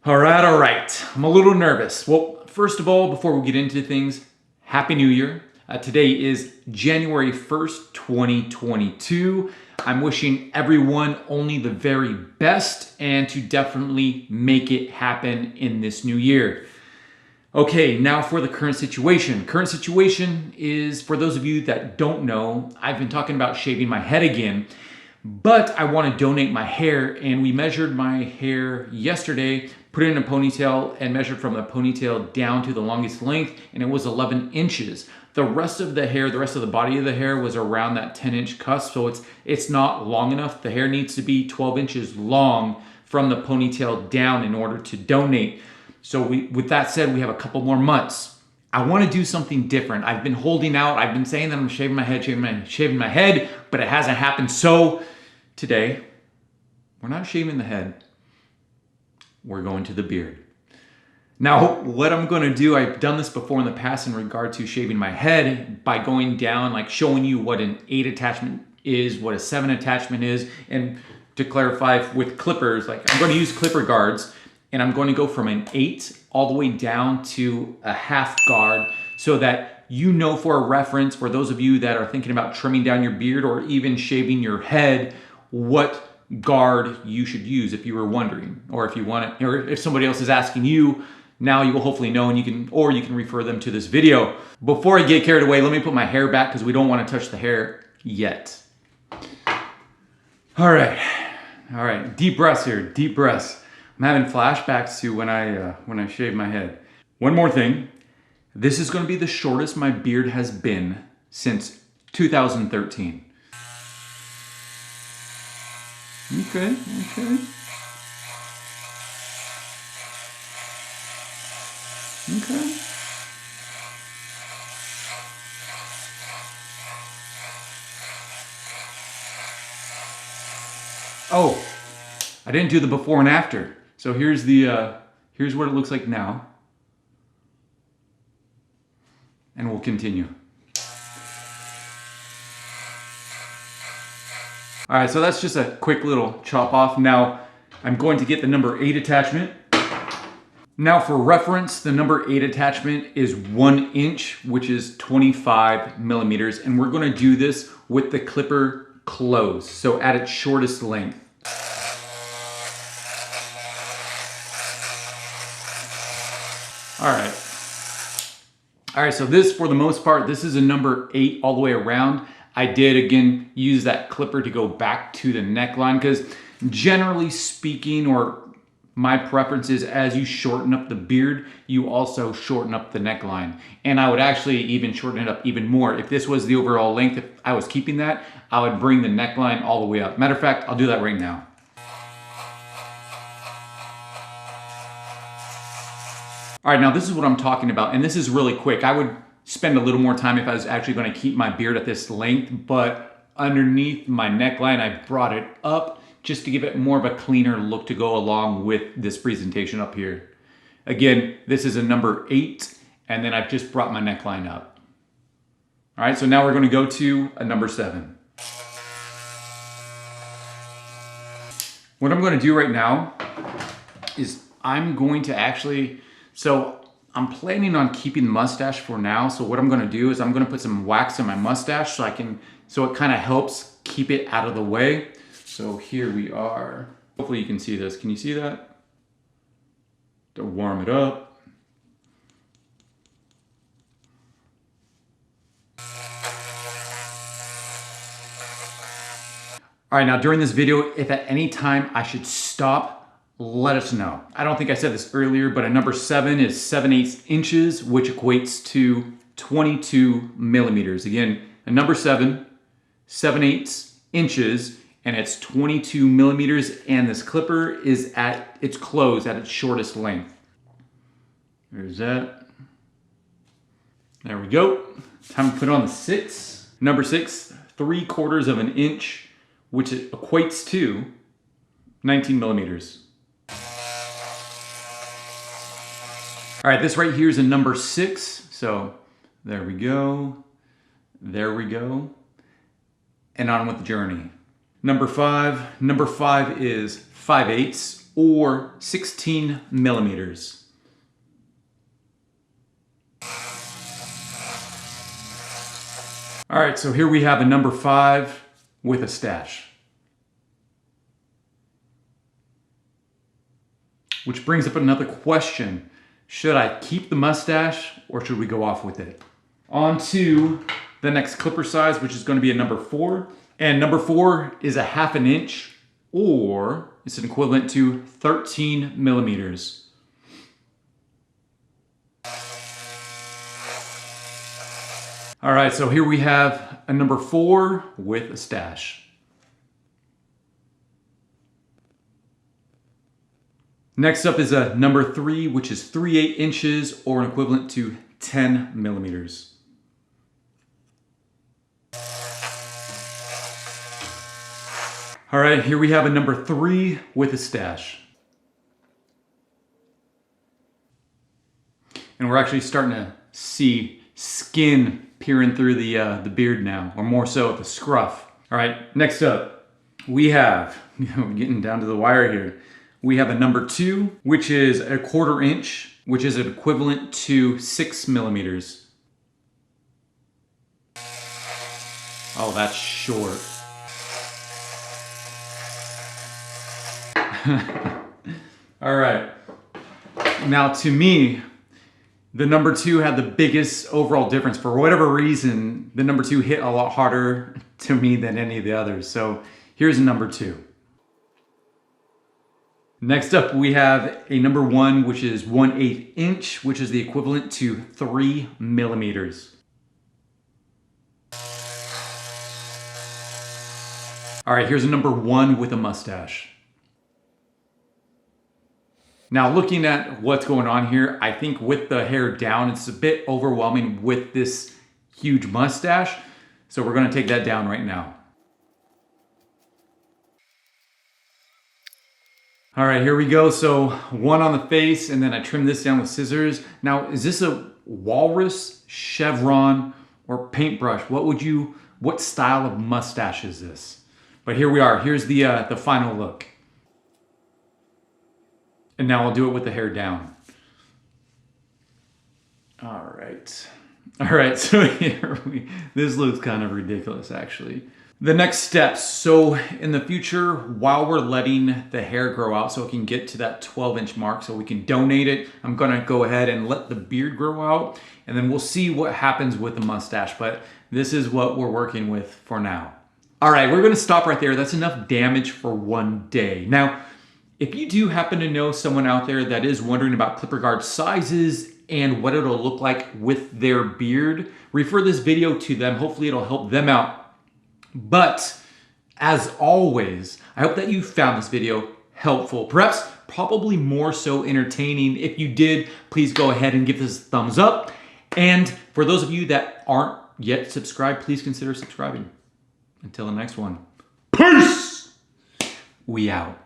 All right. I'm a little nervous. Well, first of all, before we get into things, Happy New Year. Today is January 1st, 2022. I'm wishing everyone only the very best and to definitely make it happen in this new year. Okay, now for the current situation. Current situation is, for those of you that don't know, I've been talking about shaving my head again, but I want to donate my hair, and we measured my hair yesterday, put it in a ponytail, and measured from the ponytail down to the longest length, and it was 11 inches. The rest of the hair, the rest of the body of the hair was around that 10-inch cusp, so it's not long enough. The hair needs to be 12 inches long from the ponytail down in order to donate. So with that said, we have a couple more months. I want to do something different. I've been holding out. I've been saying that I'm shaving my head, but it hasn't happened. So today, we're not shaving the head. We're going to the beard. Now, what I'm going to do, I've done this before in the past in regard to shaving my head by going down, like showing you what an 8 attachment is, what a 7 attachment is, and to clarify with clippers, like I'm going to use clipper guards, and I'm going to go from an 8 all the way down to a half guard so that you know, for a reference, for those of you that are thinking about trimming down your beard or even shaving your head, what guard you should use if you were wondering, or if you want it, or if somebody else is asking you, now you will hopefully know, and you can refer them to this video. Before I get carried away, let me put my hair back because we don't want to touch the hair yet. All right, deep breaths here, deep breaths. I'm having flashbacks to when I shaved my head. One more thing, this is going to be the shortest my beard has been since 2013. Okay. Oh, I didn't do the before and after. So here's what it looks like now. And we'll continue. All right, so that's just a quick little chop off. Now, I'm going to get the number 8 attachment. Now for reference, the number 8 attachment is 1 inch, which is 25 millimeters. And we're gonna do this with the clipper closed, so at its shortest length. All right, so this, for the most part, this is a number 8 all the way around. I did, again, use that clipper to go back to the neckline because generally speaking, or my preference is as you shorten up the beard, you also shorten up the neckline. And I would actually even shorten it up even more. If this was the overall length, if I was keeping that, I would bring the neckline all the way up. Matter of fact, I'll do that right now. All right, now this is what I'm talking about, and this is really quick. I would spend a little more time if I was actually going to keep my beard at this length, but underneath my neckline, I brought it up just to give it more of a cleaner look to go along with this presentation up here. Again, this is a number 8, and then I've just brought my neckline up. All right, so now we're going to go to a number 7. What I'm going to do right now is I'm going to actually, so I'm planning on keeping the mustache for now. So what I'm going to do is I'm going to put some wax in my mustache so it kind of helps keep it out of the way. So here we are. Hopefully you can see this. Can you see that? To warm it up. All right, now during this video, if at any time I should stop, let us know. I don't think I said this earlier, but a number 7 is 7/8 inches, which equates to 22 millimeters. Again, a number 7, 7/8 inches, and it's 22 millimeters, and this clipper is at its close, at its shortest length. There's that. There we go. Time to put on the 6. Number 6, 3/4 of an inch, which equates to 19 millimeters. All right, this right here is a number 6. So there we go. There we go. And on with the journey. Number 5 is 5/8, or 16 millimeters? All right, so here we have a number 5 with a stash. Which brings up another question. Should I keep the mustache or should we go off with it? On to the next clipper size, which is going to be a number 4. And number 4 is a 1/2 inch, or it's an equivalent to 13 millimeters. All right, so here we have a number 4 with a stash. Next up is a number 3, which is 3/8 inches, or an equivalent to 10 millimeters. All right, here we have a number 3 with a stash. And we're actually starting to see skin peering through the beard now, or more so at the scruff. All right, next up, we have, we're getting down to the wire here. We have a number 2, which is a 1/4 inch, which is an equivalent to 6 millimeters. Oh, that's short. All right. Now to me, the number 2 had the biggest overall difference. For whatever reason, the number 2 hit a lot harder to me than any of the others. So here's a number 2. Next up, we have a number 1, which is 1/8 inch, which is the equivalent to 3 millimeters. All right, here's a number 1 with a mustache. Now, looking at what's going on here, I think with the hair down, it's a bit overwhelming with this huge mustache. So we're gonna take that down right now. All right, here we go. So 1 on the face, and then I trim this down with scissors. Now, is this a walrus, chevron, or paintbrush? What style of mustache is this? But here we are. Here's the final look. And now I'll do it with the hair down. All right, so this looks kind of ridiculous, actually. The next steps. So in the future, while we're letting the hair grow out so it can get to that 12-inch mark so we can donate it, I'm gonna go ahead and let the beard grow out, and then we'll see what happens with the mustache. But this is what we're working with for now. All right, we're gonna stop right there. That's enough damage for one day. Now, if you do happen to know someone out there that is wondering about clipper guard sizes and what it'll look like with their beard, refer this video to them. Hopefully it'll help them out. But as always, I hope that you found this video helpful, perhaps probably more so entertaining. If you did, please go ahead and give this a thumbs up. And for those of you that aren't yet subscribed, please consider subscribing. Until the next one, peace! We out.